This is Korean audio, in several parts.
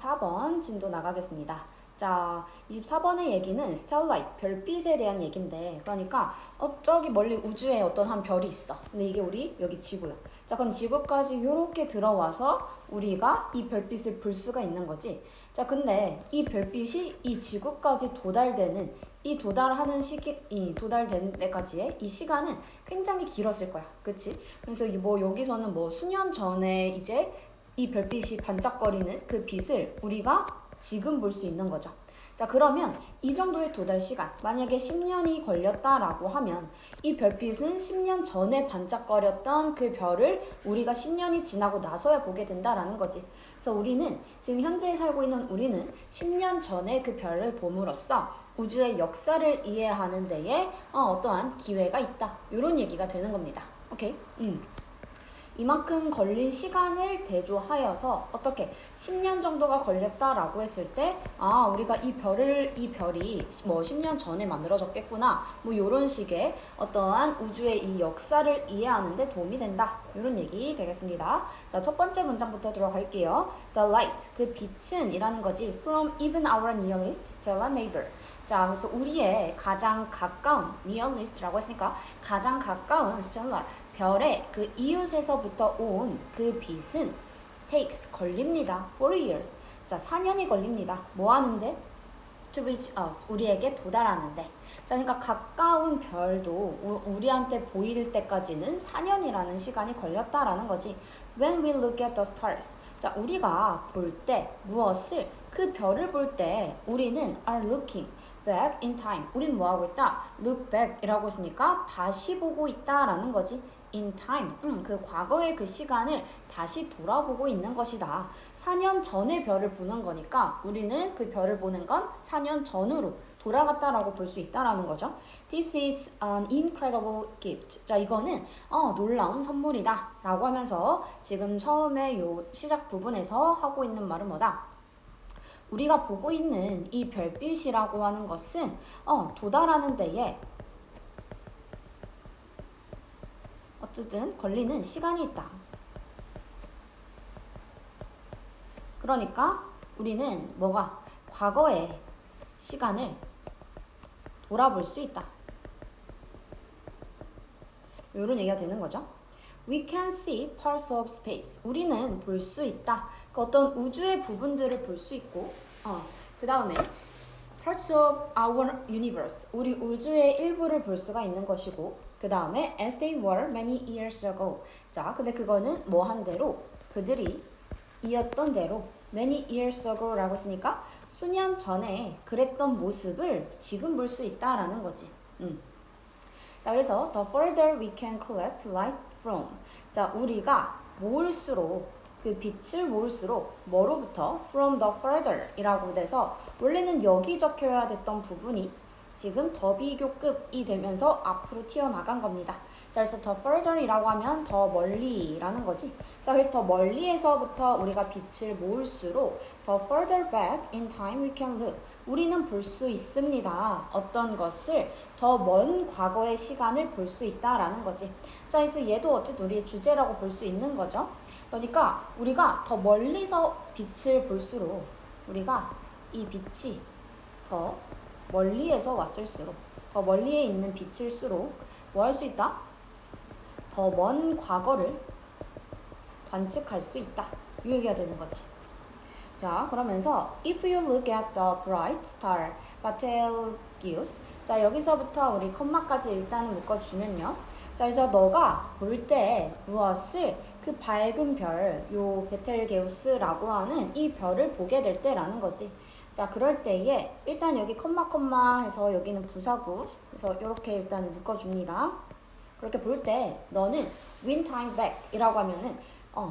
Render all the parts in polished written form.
4번 진도 나가겠습니다. 자, 24번의 얘기는 starlight, 별빛에 대한 얘기인데, 그러니까 저기 멀리 우주에 어떤 한 별이 있어. 근데 이게 우리 여기 지구야. 자, 그럼 지구까지 이렇게 들어와서 우리가 이 별빛을 볼 수가 있는 거지. 자, 근데 이 별빛이 이 지구까지 도달되는 도달된 데까지의 이 시간은 굉장히 길었을 거야. 그치? 그래서 뭐 여기서는 뭐 수년 전에 이제 이 별빛이 반짝거리는 그 빛을 우리가 지금 볼 수 있는 거죠. 자, 그러면 이 정도의 도달 시간, 만약에 10년이 걸렸다라고 하면 이 별빛은 10년 전에 반짝거렸던 그 별을 우리가 10년이 지나고 나서야 보게 된다라는 거지. 그래서 우리는 지금 현재 살고 있는 우리는 10년 전에 그 별을 봄으로써 우주의 역사를 이해하는 데에 어떠한 기회가 있다. 이런 얘기가 되는 겁니다. 오케이? 이만큼 걸린 시간을 대조하여서 어떻게 10년 정도가 걸렸다라고 했을 때 우리가 이 별이 뭐 10년 전에 만들어졌겠구나 뭐 요런 식의 어떠한 우주의 이 역사를 이해하는 데 도움이 된다 요런 얘기 되겠습니다. 자, 첫 번째 문장부터 들어갈게요. The light, 그 빛은 이라는 거지. From even our nearest stellar neighbor. 자, 그래서 우리의 가장 가까운 nearest라고 했으니까 가장 가까운 stellar 별의 그 이웃에서부터 온 그 빛은 takes 걸립니다. 4 years. 자, 4년이 걸립니다. 뭐 하는데? To reach us. 우리에게 도달하는데. 자, 그러니까 가까운 별도 우리한테 보일 때까지는 4년이라는 시간이 걸렸다라는 거지. When we look at the stars. 자, 우리가 볼 때 무엇을 그 별을 볼 때 우리는 are looking back in time. 우린 뭐 하고 있다? look back이라고 했으니까 다시 보고 있다라는 거지. in time. 그 과거의 그 시간을 다시 돌아보고 있는 것이다. 4년 전의 별을 보는 거니까 우리는 그 별을 보는 건 4년 전으로 돌아갔다라고 볼 수 있다라는 거죠. This is an incredible gift. 자, 이거는 놀라운 선물이다 라고 하면서 지금 처음에 요 시작 부분에서 하고 있는 말은 뭐다? 우리가 보고 있는 이 별빛이라고 하는 것은 도달하는 데에 어쨌든 걸리는 시간이 있다. 그러니까 우리는 뭐가 과거의 시간을 돌아볼 수 있다. 이런 얘기가 되는 거죠. We can see parts of space. 우리는 볼 수 있다. 그 어떤 우주의 부분들을 볼 수 있고 그 다음에 parts of our universe. 우리 우주의 일부를 볼 수가 있는 것이고 그 다음에 as they were many years ago. 자, 근데 그거는 뭐 한 대로 그들이 이었던 대로 many years ago라고 했으니까 수년 전에 그랬던 모습을 지금 볼 수 있다라는 거지. 자, 그래서 the further we can collect light from. 자, 우리가 모을수록 그 빛을 모을수록 뭐로부터 from the further 이라고 돼서 원래는 여기 적혀야 됐던 부분이 지금 더 비교급이 되면서 앞으로 튀어나간 겁니다. 자, 그래서 더 further이라고 하면 더 멀리라는 거지. 자, 그래서 더 멀리에서부터 우리가 빛을 모을수록 더 further back in time we can look. 우리는 볼 수 있습니다. 어떤 것을 더 먼 과거의 시간을 볼 수 있다라는 거지. 자, 그래서 얘도 어쨌든 우리의 주제라고 볼 수 있는 거죠. 그러니까 우리가 더 멀리서 빛을 볼수록 우리가 이 빛이 더 멀리에서 왔을수록 더 멀리에 있는 빛일수록 뭐 할 수 있다? 더 먼 과거를 관측할 수 있다. 이 얘기가 되는 거지. 자, 그러면서 if you look at the bright star Betelgeuse. 자, 여기서부터 우리 컴마까지 일단은 묶어주면요. 자, 그래서 너가 볼 때 무엇을 그 밝은 별, 요 베텔게우스라고 하는 이 별을 보게 될 때라는 거지. 자, 그럴 때에 일단 여기 컴마 해서 여기는 부사구 그래서 이렇게 일단 묶어줍니다. 그렇게 볼 때 너는 win time back 이라고 하면은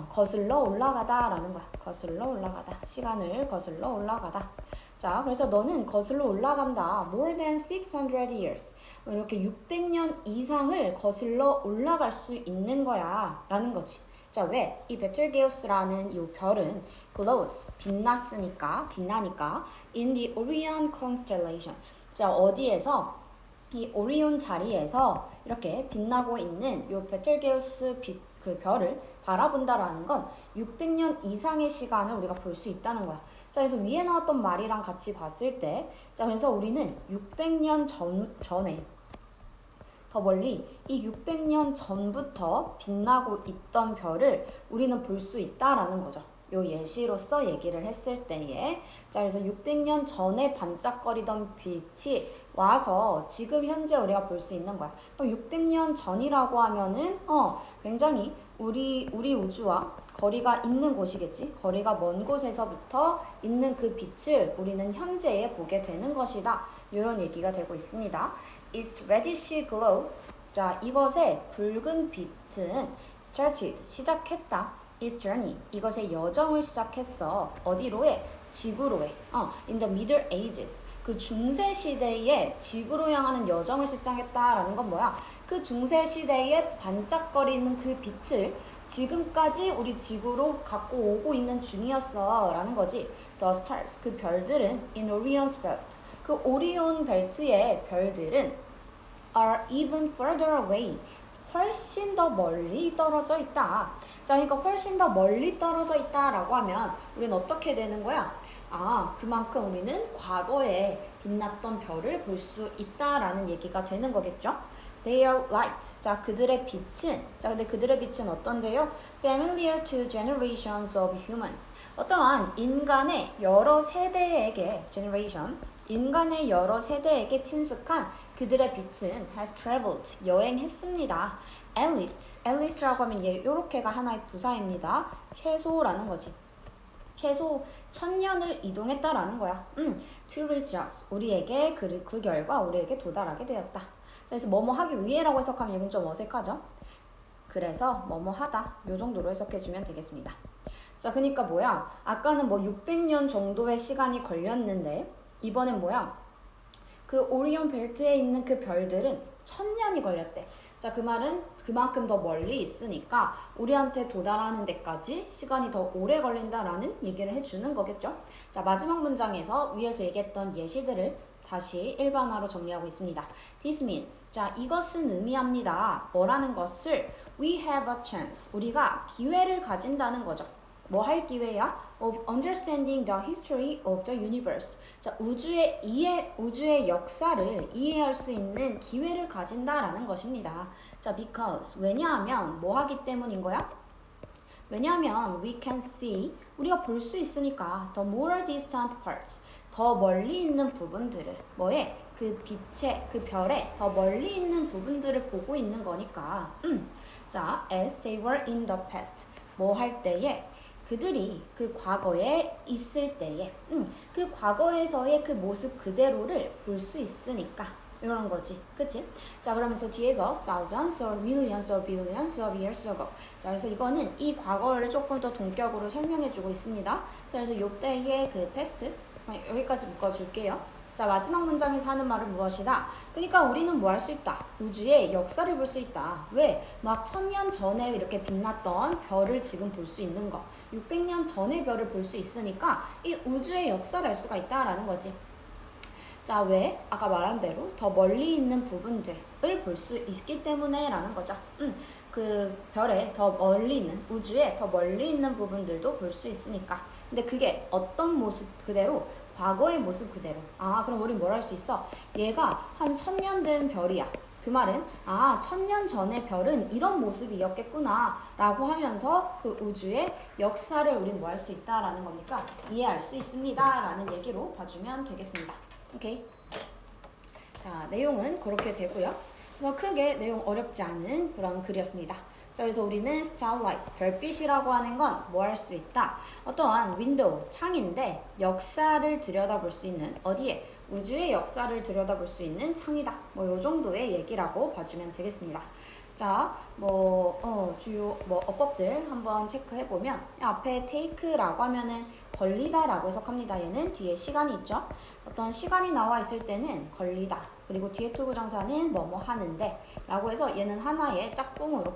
거슬러 올라가다 라는 거야. 거슬러 올라가다. 시간을 거슬러 올라가다. 자, 그래서 너는 거슬러 올라간다. More than 600 years. 이렇게 600년 이상을 거슬러 올라갈 수 있는 거야. 라는 거지. 자, 왜? 이 베텔게우스라는 이 별은 glows, 빛나니까 in the Orion constellation. 자, 어디에서? 이 오리온 자리에서 이렇게 빛나고 있는 이 베텔게우스 그 별을 바라본다라는 건 600년 이상의 시간을 우리가 볼 수 있다는 거야. 자, 그래서 위에 나왔던 말이랑 같이 봤을 때, 자, 그래서 우리는 600년 전에 더 멀리 이 600년 전부터 빛나고 있던 별을 우리는 볼 수 있다라는 거죠. 요 예시로서 얘기를 했을 때에 자 그래서 600년 전에 반짝거리던 빛이 와서 지금 현재 우리가 볼 수 있는 거야. 그럼 600년 전이라고 하면은 굉장히 우리 우주와 거리가 있는 곳이겠지. 거리가 먼 곳에서부터 있는 그 빛을 우리는 현재에 보게 되는 것이다. 이런 얘기가 되고 있습니다. Its reddish glow. 자, 이것의 붉은 빛은 started, 시작했다. Its journey. 이것의 여정을 시작했어. 어디로에? 지구로에. In the Middle Ages. 그 중세 시대에 지구로 향하는 여정을 시작했다라는 건 뭐야? 그 중세 시대에 반짝거리는 그 빛을 지금까지 우리 지구로 갖고 오고 있는 중이었어 라는 거지. The stars. 그 별들은 in Orion's belt. 그 오리온 벨트의 별들은 are even further away. 훨씬 더 멀리 떨어져 있다. 자, 그러니까 훨씬 더 멀리 떨어져 있다라고 하면 우리는 어떻게 되는 거야? 그만큼 우리는 과거에 빛났던 별을 볼 수 있다라는 얘기가 되는 거겠죠? Their light. 자, 그들의 빛은 근데 그들의 빛은 어떤데요? Familiar to generations of humans. 어떠한 인간의 여러 세대에게 인간의 여러 세대에게 친숙한 그들의 빛은 has traveled, 여행했습니다. At least라고 하면 요렇게가 하나의 부사입니다. 최소라는 거지. 최소 1000년을 이동했다라는 거야. To reach us, 우리에게 그 결과 우리에게 도달하게 되었다. 그래서 뭐뭐 하기 위해라고 해석하면 여긴 좀 어색하죠? 그래서 뭐뭐 하다 요 정도로 해석해주면 되겠습니다. 자, 그러니까 뭐야? 아까는 뭐 600년 정도의 시간이 걸렸는데 이번엔 뭐야? 그 오리온 벨트에 있는 그 별들은 1000년이 걸렸대. 자, 그 말은 그만큼 더 멀리 있으니까 우리한테 도달하는 데까지 시간이 더 오래 걸린다라는 얘기를 해주는 거겠죠. 자, 마지막 문장에서 위에서 얘기했던 예시들을 다시 일반화로 정리하고 있습니다. This means, 자, 이것은 의미합니다. 뭐라는 것을 we have a chance, 우리가 기회를 가진다는 거죠. 뭐 할 기회야? Of understanding the history of the universe. 자, 우주의 역사를 이해할 수 있는 기회를 가진다라는 것입니다. 자, because 왜냐하면 뭐 하기 때문인 거야? 왜냐하면 we can see, 우리가 볼 수 있으니까 the more distant parts, 더 멀리 있는 부분들을 뭐에? 그 빛의, 그 별의 더 멀리 있는 부분들을 보고 있는 거니까. 자, as they were in the past, 뭐 할 때에? 그들이 그 과거에 있을 때에 그 과거에서의 그 모습 그대로를 볼 수 있으니까 이런 거지. 그치? 자, 그러면서 뒤에서 thousands or millions or billions of years ago. 자, 그래서 이거는 이 과거를 조금 더 동격으로 설명해 주고 있습니다. 자, 그래서 요때의 그 past 여기까지 묶어줄게요. 자, 마지막 문장에서 하는 말은 무엇이다? 그러니까 우리는 뭐 할 수 있다? 우주의 역사를 볼 수 있다. 왜? 막 1000년 전에 이렇게 빛났던 별을 지금 볼 수 있는 거. 600년 전의 별을 볼 수 있으니까 이 우주의 역사를 알 수가 있다라는 거지. 자, 왜? 아까 말한 대로 더 멀리 있는 부분들을 볼 수 있기 때문에 라는 거죠. 그 별에 더 멀리 있는, 우주에 더 멀리 있는 부분들도 볼 수 있으니까. 근데 그게 어떤 모습 그대로? 과거의 모습 그대로. 그럼 우리 뭘 할 수 있어? 얘가 한 1000년 된 별이야. 그 말은 1000년 전의 별은 이런 모습이었겠구나 라고 하면서 그 우주의 역사를 우린 뭐 할 수 있다라는 겁니까? 이해할 수 있습니다 라는 얘기로 봐주면 되겠습니다. 오케이. 자, 내용은 그렇게 되고요. 그래서 크게 내용 어렵지 않은 그런 글이었습니다. 자, 그래서 우리는 starlight, 별빛이라고 하는 건 뭐 할 수 있다? 어떠한 윈도우, 창인데 역사를 들여다볼 수 있는 어디에? 우주의 역사를 들여다볼 수 있는 창이다. 뭐 요 정도의 얘기라고 봐주면 되겠습니다. 자, 주요 어법들 한번 체크해보면 앞에 take라고 하면은 걸리다라고 해석합니다. 얘는 뒤에 시간이 있죠. 어떤 시간이 나와 있을 때는 걸리다. 그리고 뒤에 투부 정사는 뭐뭐 하는데 라고 해서 얘는 하나의 짝꿍으로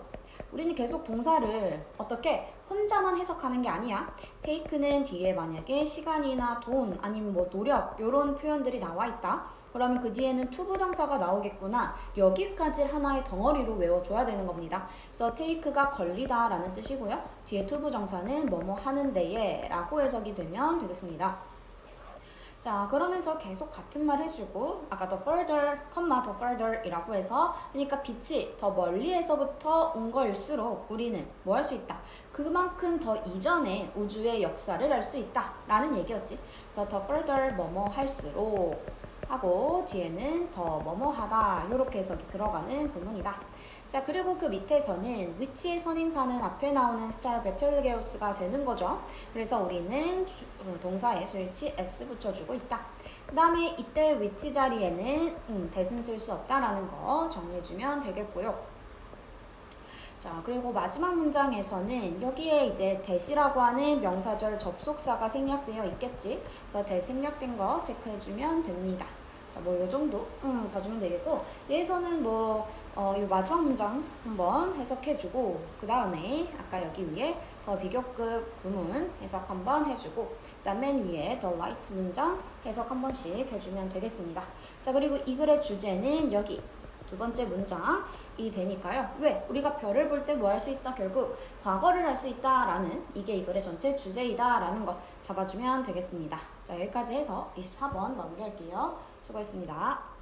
우리는 계속 동사를 어떻게 혼자만 해석하는 게 아니야. take는 뒤에 만약에 시간이나 돈 아니면 뭐 노력 이런 표현들이 나와 있다. 그러면 그 뒤에는 투부정사가 나오겠구나. 여기까지를 하나의 덩어리로 외워줘야 되는 겁니다. 그래서 take가 걸리다 라는 뜻이고요. 뒤에 투부정사는 뭐뭐 하는 데에 라고 해석이 되면 되겠습니다. 자, 그러면서 계속 같은 말 해주고 아까 더 further, 더 further 이라고 해서 그러니까 빛이 더 멀리에서부터 온 거일수록 우리는 뭐 할 수 있다? 그만큼 더 이전에 우주의 역사를 알 수 있다 라는 얘기였지. 그래서 더 further 뭐뭐 할수록 하고 뒤에는 더 뭐뭐 하다 이렇게 해석이 들어가는 구문이다. 자, 그리고 그 밑에서는 위치의 선행사는 앞에 나오는 스타र 베텔게우스가 되는 거죠. 그래서 우리는 동사에 수일치 s 붙여주고 있다. 그 다음에 이때 위치 자리에는 대신 쓸 수 없다라는 거 정리해주면 되겠고요. 자, 그리고 마지막 문장에서는 여기에 이제 대시라고 하는 명사절 접속사가 생략되어 있겠지. 그래서 대 생략된 거 체크해주면 됩니다. 자, 뭐 요 정도 봐주면 되겠고, 얘에서는 요 마지막 문장 한번 해석해주고, 그 다음에 아까 여기 위에 더 비교급 구문 해석 한번 해주고, 그 다음 맨 위에 더 라이트 문장 해석 한 번씩 해주면 되겠습니다. 자, 그리고 이 글의 주제는 여기 두 번째 문장이 되니까요. 왜? 우리가 별을 볼 때 뭐 할 수 있다? 결국 과거를 할 수 있다라는 이게 이 글의 전체 주제이다라는 거 잡아주면 되겠습니다. 자, 여기까지 해서 24번 마무리할게요. 수고했습니다.